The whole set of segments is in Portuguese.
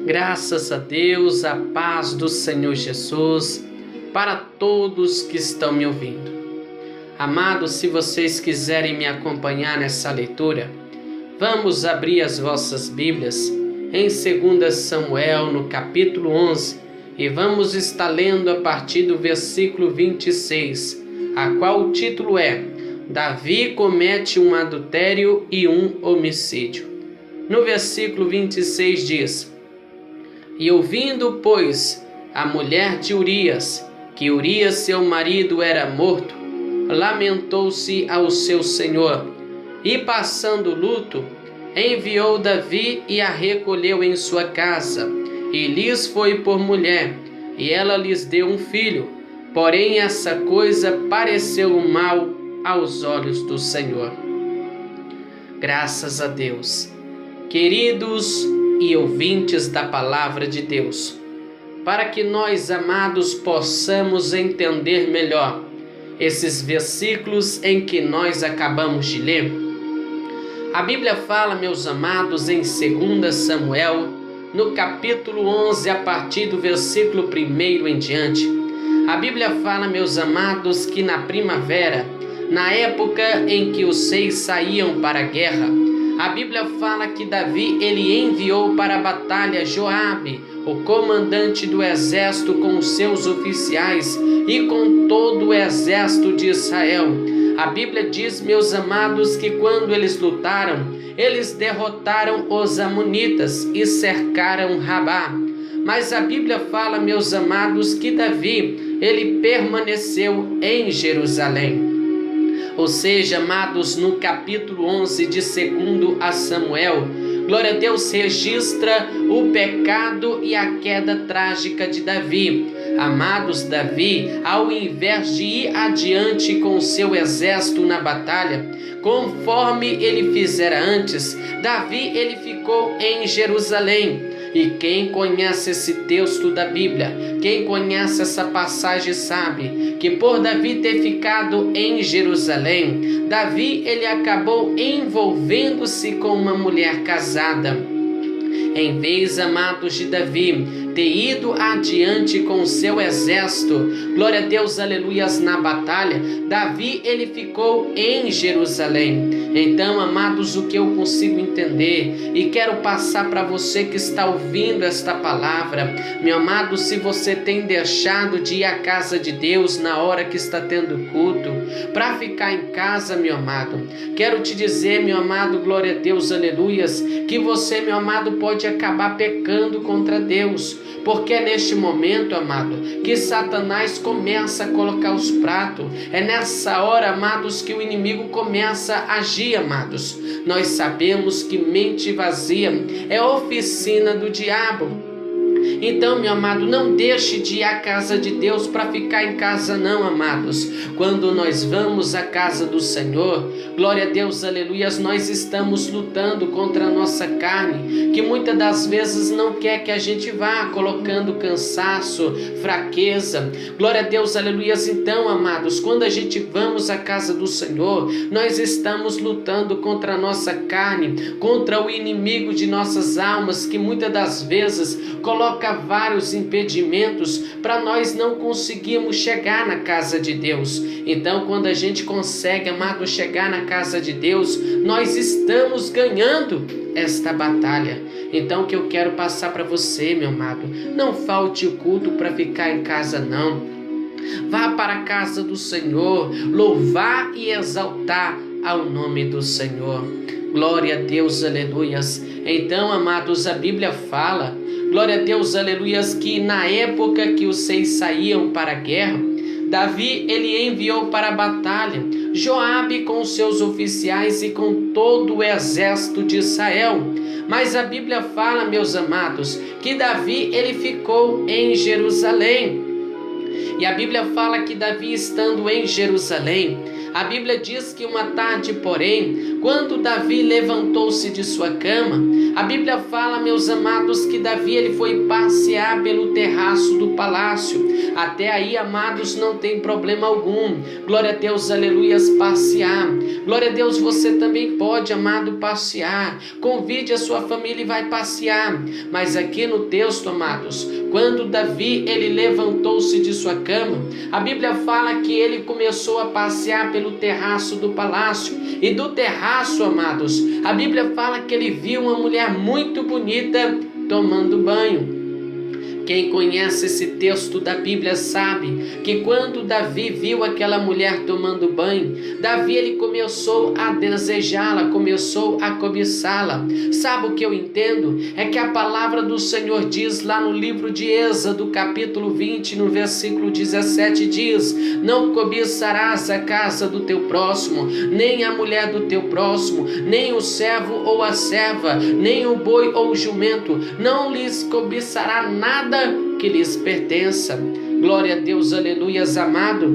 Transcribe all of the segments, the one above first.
Graças a Deus, a paz do Senhor Jesus, para todos que estão me ouvindo. Amados, se vocês quiserem me acompanhar nessa leitura, vamos abrir as vossas Bíblias em 2 Samuel, no capítulo 11, e vamos estar lendo a partir do versículo 26, a qual o título é Davi comete um adultério e um homicídio. No versículo 26 diz: E ouvindo, pois, a mulher de Urias, que Urias seu marido era morto, lamentou-se ao seu senhor, e passando luto, enviou Davi e a recolheu em sua casa, e lhes foi por mulher, e ela lhes deu um filho. Porém essa coisa pareceu mal aos olhos do Senhor. Graças a Deus. Queridos e ouvintes da palavra de Deus, para que nós, amados, possamos entender melhor esses versículos em que nós acabamos de ler, a Bíblia fala, meus amados, em 2 Samuel, no capítulo 11, a partir do versículo 1 em diante. A Bíblia fala, meus amados, que na primavera, na época em que os reis saíam para a guerra, a Bíblia fala que Davi ele enviou para a batalha Joabe, o comandante do exército, com os seus oficiais e com todo o exército de Israel. A Bíblia diz, meus amados, que quando eles lutaram, eles derrotaram os amonitas e cercaram Rabá. Mas a Bíblia fala, meus amados, que Davi ele permaneceu em Jerusalém. Ou seja, amados, no capítulo 11 de 2 a Samuel, glória a Deus, registra o pecado e a queda trágica de Davi. Amados, Davi, ao invés de ir adiante com o seu exército na batalha, conforme ele fizera antes, Davi ele ficou em Jerusalém. E quem conhece esse texto da Bíblia, quem conhece essa passagem sabe que por Davi ter ficado em Jerusalém, Davi ele acabou envolvendo-se com uma mulher casada. Em vez, amados, de Davi ter ido adiante com o seu exército, glória a Deus, aleluias, na batalha, Davi ele ficou em Jerusalém. Então, amados, o que eu consigo entender e quero passar para você que está ouvindo esta palavra, meu amado, se você tem deixado de ir à casa de Deus na hora que está tendo culto, para ficar em casa, meu amado, quero te dizer, meu amado, glória a Deus, aleluias, que você, meu amado, pode acabar pecando contra Deus, porque é neste momento, amado, que Satanás começa a colocar os pratos. É nessa hora, amados, que o inimigo começa a agir, amados. Nós sabemos que mente vazia é oficina do diabo. Então, meu amado, não deixe de ir à casa de Deus para ficar em casa não, amados. Quando nós vamos à casa do Senhor, glória a Deus, aleluias, nós estamos lutando contra a nossa carne, que muitas das vezes não quer que a gente vá, colocando cansaço, fraqueza. Glória a Deus, aleluias. Então, amados, quando a gente vamos à casa do Senhor, nós estamos lutando contra a nossa carne, contra o inimigo de nossas almas, que muitas das vezes coloca vários impedimentos para nós não conseguirmos chegar na casa de Deus. Então, quando a gente consegue, amado, chegar na casa de Deus, nós estamos ganhando esta batalha. Então, o que eu quero passar para você, meu amado, não falte o culto para ficar em casa não. Vá para a casa do Senhor, louvar e exaltar ao nome do Senhor. Glória a Deus, aleluias. Então, amados, a Bíblia fala, glória a Deus, aleluias, que na época que os reis saíam para a guerra, Davi ele enviou para a batalha Joabe com seus oficiais e com todo o exército de Israel. Mas a Bíblia fala, meus amados, que Davi ele ficou em Jerusalém. E a Bíblia fala que Davi, estando em Jerusalém, A Bíblia diz que uma tarde, porém, quando Davi levantou-se de sua cama, a Bíblia fala, meus amados, que Davi ele foi passear pelo terraço do palácio. Até aí, amados, não tem problema algum. Glória a Deus, aleluias, passear. Glória a Deus, você também pode, amado, passear. Convide a sua família e vai passear. Mas aqui no texto, amados, quando Davi ele levantou-se de sua cama, a Bíblia fala que ele começou a passear pelo terraço do palácio. E do terraço, amados, a Bíblia fala que ele viu uma mulher muito bonita tomando banho. Quem conhece esse texto da Bíblia sabe que quando Davi viu aquela mulher tomando banho, Davi ele começou a desejá-la, começou a cobiçá-la. Sabe o que eu entendo? É que a palavra do Senhor diz lá no livro de Êxodo, capítulo 20, no versículo 17, diz: não cobiçarás a casa do teu próximo, nem a mulher do teu próximo, nem o servo ou a serva, nem o boi ou o jumento, não lhes cobiçará nada que lhes pertença. Glória a Deus, aleluias, amado.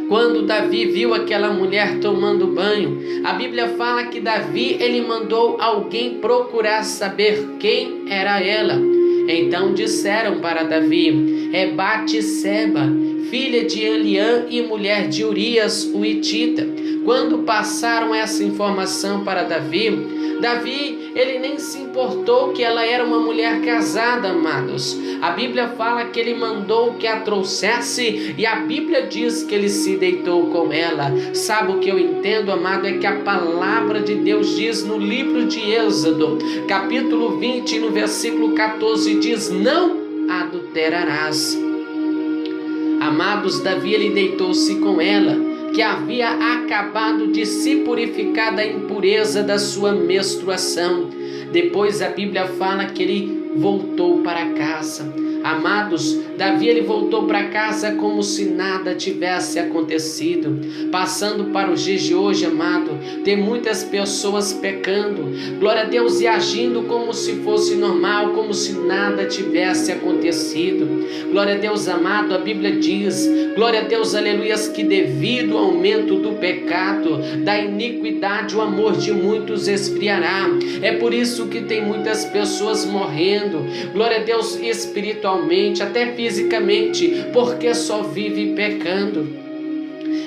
Quando Davi viu aquela mulher tomando banho, a Bíblia fala que Davi ele mandou alguém procurar saber quem era ela. Então disseram para Davi: é Batseba, filha de Eliã e mulher de Urias o Hitita. Quando passaram essa informação para Davi, ele nem se importou que ela era uma mulher casada, amados. A Bíblia fala que ele mandou que a trouxesse e a Bíblia diz que ele se deitou com ela. Sabe o que eu entendo, amado? É que a palavra de Deus diz no livro de Êxodo, capítulo 20, no versículo 14, diz: não adulterarás. Amados, Davi ele deitou-se com ela, que havia acabado de se purificar da impureza da sua menstruação. Depois a Bíblia fala que ele voltou para casa. Amados, Davi ele voltou para casa como se nada tivesse acontecido. Passando para os dias de hoje, amado, tem muitas pessoas pecando, glória a Deus, e agindo como se fosse normal, como se nada tivesse acontecido. Glória a Deus, amado, a Bíblia diz, glória a Deus, aleluias, que devido ao aumento do pecado, da iniquidade, o amor de muitos esfriará. É por isso que tem muitas pessoas morrendo, glória a Deus, espiritualmente, até fisicamente, porque só vive pecando.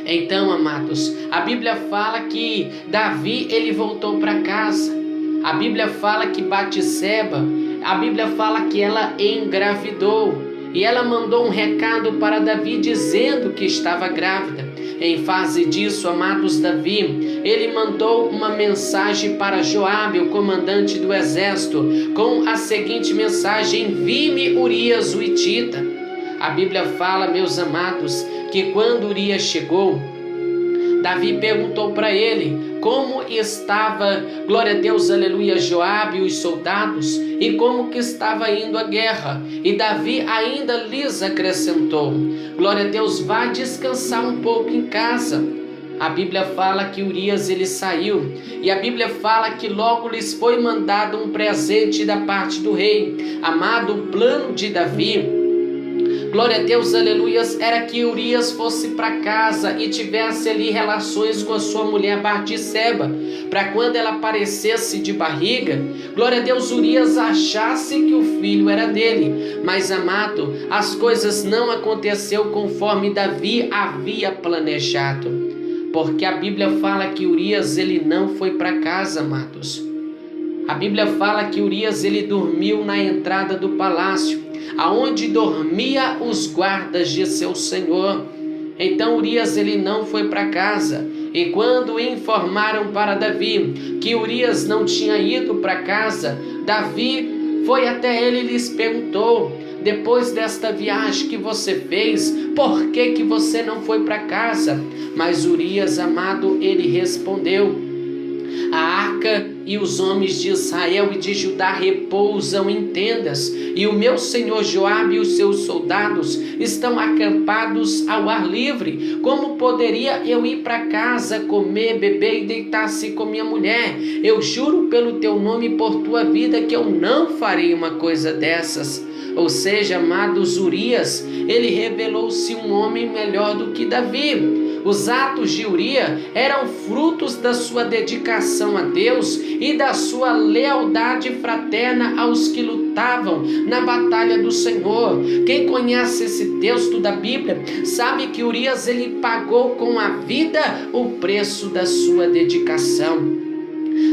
Então, amados, a Bíblia fala que Davi ele voltou para casa. A Bíblia fala que Batseba, a Bíblia fala que ela engravidou. E ela mandou um recado para Davi dizendo que estava grávida. Em face disso, amados, Davi, ele mandou uma mensagem para Joabe, o comandante do exército, com a seguinte mensagem: envie-me Urias o Hitita. A Bíblia fala, meus amados, que quando Urias chegou, Davi perguntou para ele como estava, glória a Deus, aleluia, Joabe e os soldados, e como que estava indo a guerra. E Davi ainda lhes acrescentou: glória a Deus, vá descansar um pouco em casa. A Bíblia fala que Urias ele saiu, e a Bíblia fala que logo lhes foi mandado um presente da parte do rei. Amado, o plano de Davi, glória a Deus, aleluias, era que Urias fosse para casa e tivesse ali relações com a sua mulher Batseba, para quando ela aparecesse de barriga, glória a Deus, Urias achasse que o filho era dele. Mas, amado, as coisas não aconteceu conforme Davi havia planejado, porque a Bíblia fala que Urias ele não foi para casa, amados. A Bíblia fala que Urias ele dormiu na entrada do palácio, aonde dormia os guardas de seu senhor. Então Urias ele não foi para casa. E quando informaram para Davi que Urias não tinha ido para casa, Davi foi até ele e lhes perguntou: depois desta viagem que você fez, por que você não foi para casa? Mas Urias, amado, ele respondeu: a arca e os homens de Israel e de Judá repousam em tendas, e o meu senhor Joabe e os seus soldados estão acampados ao ar livre. Como poderia eu ir para casa, comer, beber e deitar-se com minha mulher? Eu juro pelo teu nome e por tua vida que eu não farei uma coisa dessas. Ou seja, amados, Urias, ele revelou-se um homem melhor do que Davi. Os atos de Urias eram frutos da sua dedicação a Deus e da sua lealdade fraterna aos que lutavam na batalha do Senhor. Quem conhece esse texto da Bíblia sabe que Urias ele pagou com a vida o preço da sua dedicação.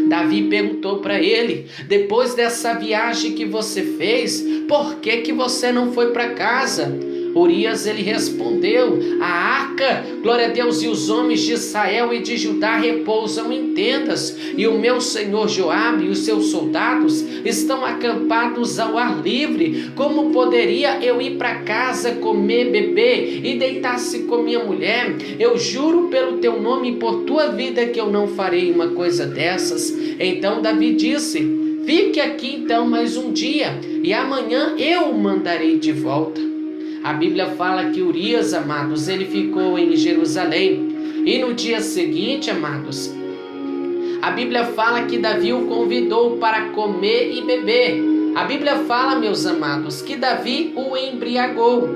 Davi perguntou para ele: depois dessa viagem que você fez, por que você não foi para casa? Urias ele respondeu: a arca, glória a Deus, e os homens de Israel e de Judá repousam em tendas, e o meu senhor Joabe e os seus soldados estão acampados ao ar livre. Como poderia eu ir para casa, comer, beber e deitar-se com minha mulher? Eu juro pelo teu nome e por tua vida que eu não farei uma coisa dessas. Então Davi disse: fique aqui então mais um dia, e amanhã eu o mandarei de volta. A Bíblia fala que Urias, amados, ele ficou em Jerusalém. E no dia seguinte, amados, a Bíblia fala que Davi o convidou para comer e beber. A Bíblia fala, meus amados, que Davi o embriagou.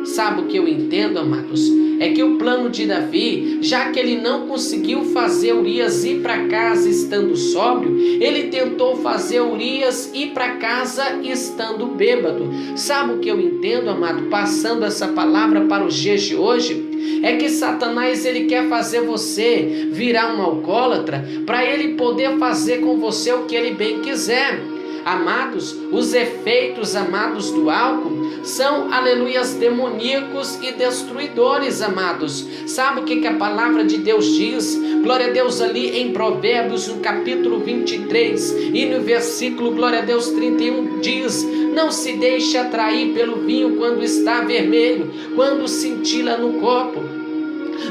Sabe o que eu entendo, amados? É que o plano de Davi, já que ele não conseguiu fazer Urias ir para casa estando sóbrio, ele tentou fazer Urias ir para casa estando bêbado. Sabe o que eu entendo, amado? Passando essa palavra para os dias de hoje, é que Satanás ele quer fazer você virar um alcoólatra para ele poder fazer com você o que ele bem quiser. Amados, os efeitos, amados, do álcool são, aleluias, demoníacos e destruidores, amados. Sabe o que a palavra de Deus diz? Glória a Deus, ali em Provérbios, no capítulo 23 e no versículo, glória a Deus, 31, diz: não se deixe atrair pelo vinho quando está vermelho, quando cintila no copo.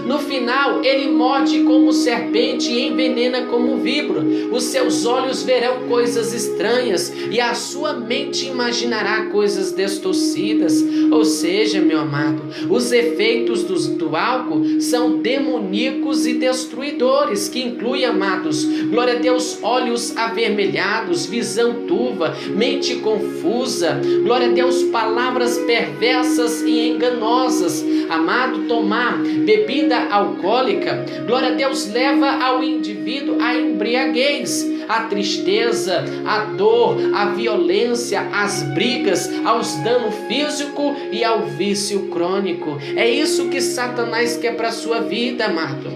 No final, ele morde como serpente e envenena como víbora. Os seus olhos verão coisas estranhas e a sua mente imaginará coisas distorcidas. Ou seja, meu amado, os efeitos do álcool são demoníacos e destruidores, que inclui, amados, glória a Deus, olhos avermelhados, visão turva, mente confusa, glória a Deus, palavras perversas e enganosas. Amado, tomar bebida alcoólica, glória a Deus, leva ao indivíduo a embriaguez, a tristeza, a dor, a violência, as brigas, aos danos físico e ao vício crônico. É isso que Satanás quer para a sua vida, amado.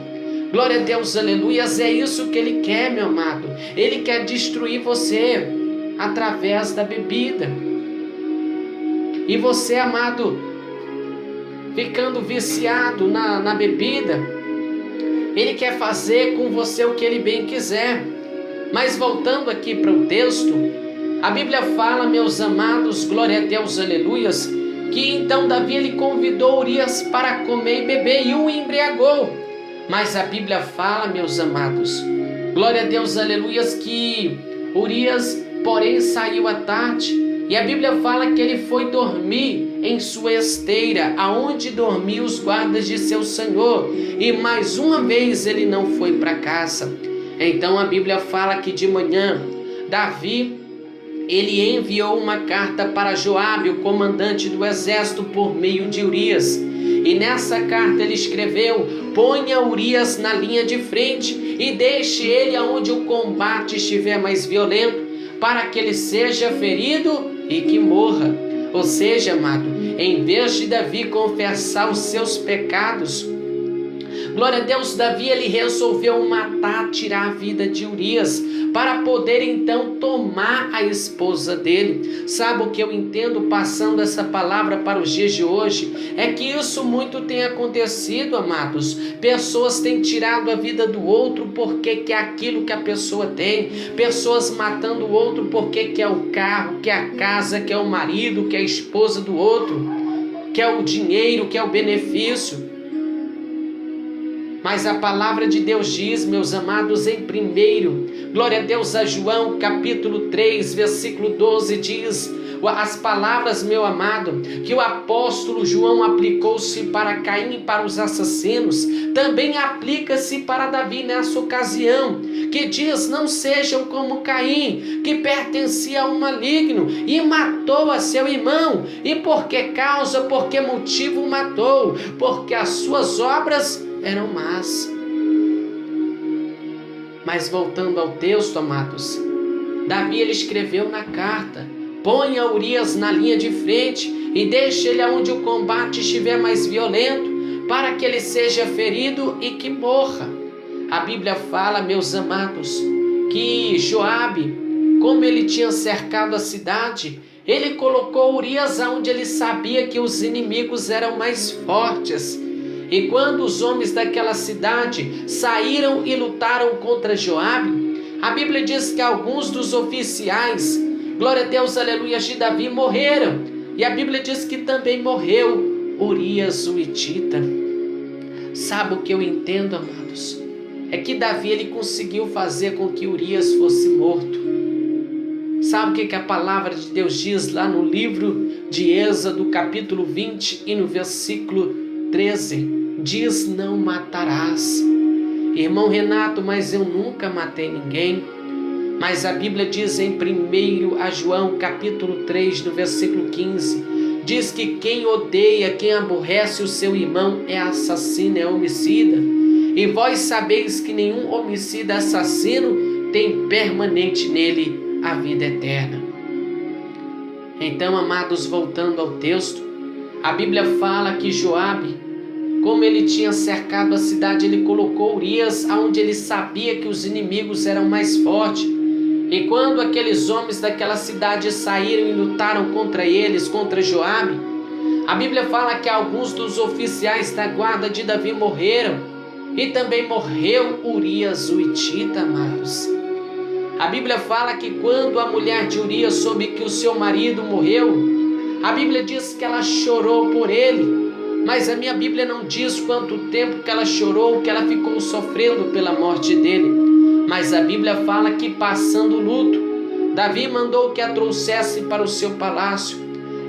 Glória a Deus, aleluias, é isso que ele quer, meu amado. Ele quer destruir você através da bebida. E você, amado, ficando viciado na bebida, ele quer fazer com você o que ele bem quiser. Mas voltando aqui para o texto, a Bíblia fala, meus amados, glória a Deus, aleluias, que então Davi ele convidou Urias para comer e beber e o embriagou. Mas a Bíblia fala, meus amados, glória a Deus, aleluias, que Urias, porém, saiu à tarde. E a Bíblia fala que ele foi dormir em sua esteira, aonde dormiam os guardas de seu senhor. E mais uma vez ele não foi para casa. Então a Bíblia fala que de manhã, Davi, ele enviou uma carta para Joabe, o comandante do exército, por meio de Urias. E nessa carta ele escreveu: ponha Urias na linha de frente e deixe ele aonde o combate estiver mais violento, para que ele seja ferido e que morra. Ou seja, amado, em vez de Davi confessar os seus pecados, glória a Deus, Davi ele resolveu matar, tirar a vida de Urias, para poder então tomar a esposa dele. Sabe o que eu entendo passando essa palavra para os dias de hoje? É que isso muito tem acontecido, amados. Pessoas têm tirado a vida do outro porque quer aquilo que a pessoa tem. Pessoas matando o outro porque quer o carro, quer a casa, quer o marido, quer a esposa do outro, quer o dinheiro, quer o benefício. Mas a palavra de Deus diz, meus amados, em primeiro, glória a Deus, a João capítulo 3, versículo 12, diz as palavras, meu amado, que o apóstolo João aplicou-se para Caim e para os assassinos, também aplica-se para Davi nessa ocasião, que diz: não sejam como Caim, que pertencia a um maligno e matou a seu irmão. E por que causa, por que motivo matou? Porque as suas obras eram más. Mas voltando ao texto, amados, Davi ele escreveu na carta: ponha Urias na linha de frente e deixe ele aonde o combate estiver mais violento, para que ele seja ferido e que morra. A Bíblia fala, meus amados, que Joabe, como ele tinha cercado a cidade, ele colocou Urias aonde ele sabia que os inimigos eram mais fortes. E quando os homens daquela cidade saíram e lutaram contra Joabe, a Bíblia diz que alguns dos oficiais, glória a Deus, aleluia, de Davi morreram. E a Bíblia diz que também morreu Urias o Hitita. Sabe o que eu entendo, amados? É que Davi ele conseguiu fazer com que Urias fosse morto. Sabe o que a palavra de Deus diz lá no livro de Êxodo, capítulo 20 e no versículo 13? Diz: não matarás. Irmão Renato, mas eu nunca matei ninguém. Mas a Bíblia diz em 1 João, capítulo 3, no versículo 15, diz que quem odeia, quem aborrece o seu irmão é assassino, é homicida. E vós sabeis que nenhum homicida assassino tem permanente nele a vida eterna. Então, amados, voltando ao texto, a Bíblia fala que Joabe, como ele tinha cercado a cidade, ele colocou Urias aonde ele sabia que os inimigos eram mais fortes. E quando aqueles homens daquela cidade saíram e lutaram contra eles, contra Joabe, a Bíblia fala que alguns dos oficiais da guarda de Davi morreram. E também morreu Urias o Hitita, amados. A Bíblia fala que quando a mulher de Urias soube que o seu marido morreu, a Bíblia diz que ela chorou por ele. Mas a minha Bíblia não diz quanto tempo que ela chorou, que ela ficou sofrendo pela morte dele. Mas a Bíblia fala que, passando o luto, Davi mandou que a trouxesse para o seu palácio.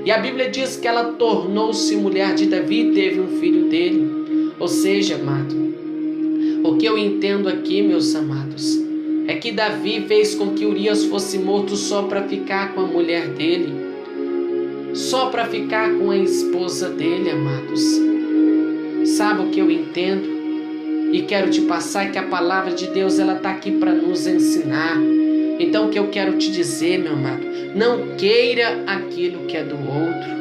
E a Bíblia diz que ela tornou-se mulher de Davi e teve um filho dele. Ou seja, amado, o que eu entendo aqui, meus amados, é que Davi fez com que Urias fosse morto só para ficar com a mulher dele, só para ficar com a esposa dele, amados. Sabe o que eu entendo? E quero te passar que a palavra de Deus, ela está aqui para nos ensinar. Então o que eu quero te dizer, meu amado, não queira aquilo que é do outro.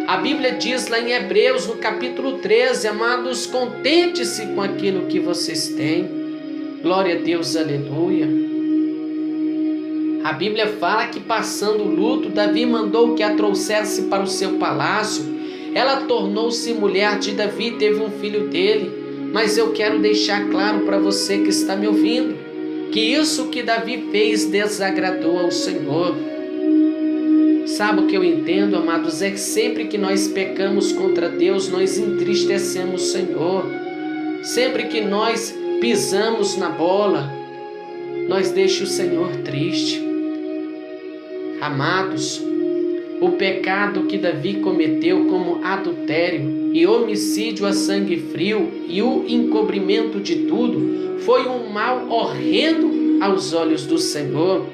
A Bíblia diz lá em Hebreus, no capítulo 13, amados, contente-se com aquilo que vocês têm. Glória a Deus, aleluia. A Bíblia fala que, passando o luto, Davi mandou que a trouxesse para o seu palácio. Ela tornou-se mulher de Davi e teve um filho dele. Mas eu quero deixar claro para você que está me ouvindo, que isso que Davi fez desagradou ao Senhor. Sabe o que eu entendo, amados? É que sempre que nós pecamos contra Deus, nós entristecemos o Senhor. Sempre que nós pisamos na bola, nós deixamos o Senhor triste. Amados, o pecado que Davi cometeu, como adultério e homicídio a sangue frio e o encobrimento de tudo, foi um mal horrendo aos olhos do Senhor.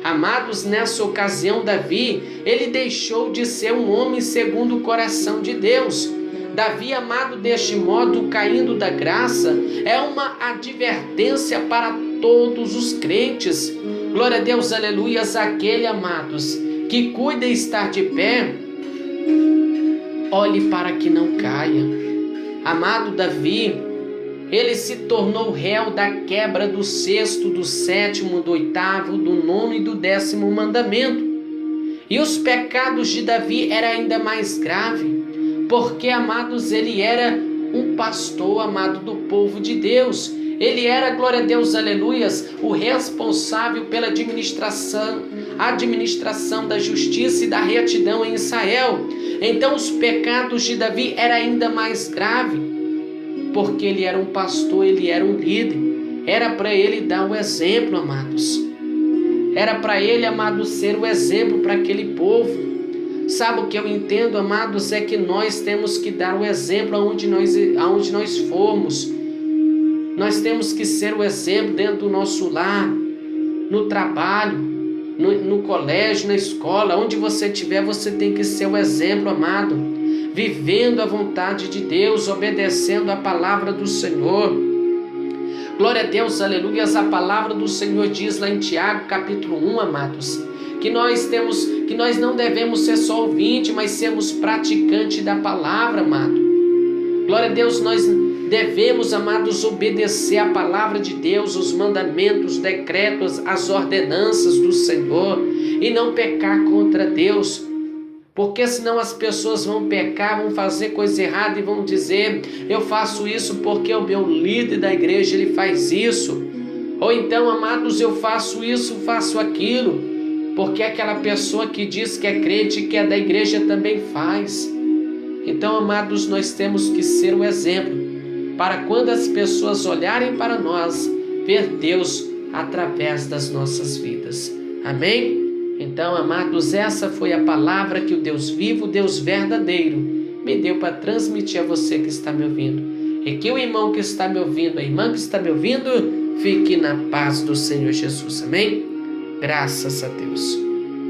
Amados, nessa ocasião Davi, ele deixou de ser um homem segundo o coração de Deus. Davi, amado, deste modo, caindo da graça, é uma advertência para todos os crentes. Glória a Deus, aleluias, aquele, amados, que cuida estar de pé, olhe para que não caia. Amado, Davi, ele se tornou réu da quebra do 6º, do 7º, do 8º, do 9º e do 10º mandamento. E os pecados de Davi eram ainda mais graves, porque, amados, ele era um pastor, amado, do povo de Deus. Ele era, glória a Deus, aleluias, o responsável pela administração da justiça e da retidão em Israel. Então os pecados de Davi eram ainda mais graves, porque ele era um pastor, ele era um líder. Era para ele dar o exemplo, amados. Era para ele, amados, ser o exemplo para aquele povo. Sabe o que eu entendo, amados? É que nós temos que dar o exemplo aonde nós formos. Nós temos que ser o exemplo dentro do nosso lar, no trabalho, no colégio, na escola, onde você estiver, você tem que ser o exemplo, amado. vivendo a vontade de Deus, obedecendo a palavra do Senhor. Glória a Deus, aleluia. A palavra do Senhor diz lá em Tiago, capítulo 1, amados, que nós não devemos ser só ouvinte, mas sermos praticante da palavra, amado. Glória a Deus, nós devemos, amados, obedecer a palavra de Deus, os mandamentos, os decretos, as ordenanças do Senhor e não pecar contra Deus. Porque senão as pessoas vão pecar, vão fazer coisa errada e vão dizer: eu faço isso porque o meu líder da igreja ele faz isso. Ou então, amados, eu faço isso, faço aquilo, porque aquela pessoa que diz que é crente, que é da igreja também faz. Então, amados, nós temos que ser o exemplo para quando as pessoas olharem para nós, ver Deus através das nossas vidas. Amém? Então, amados, essa foi a palavra que o Deus vivo, o Deus verdadeiro, me deu para transmitir a você que está me ouvindo. E que o irmão que está me ouvindo, a irmã que está me ouvindo, fique na paz do Senhor Jesus. Amém? Graças a Deus.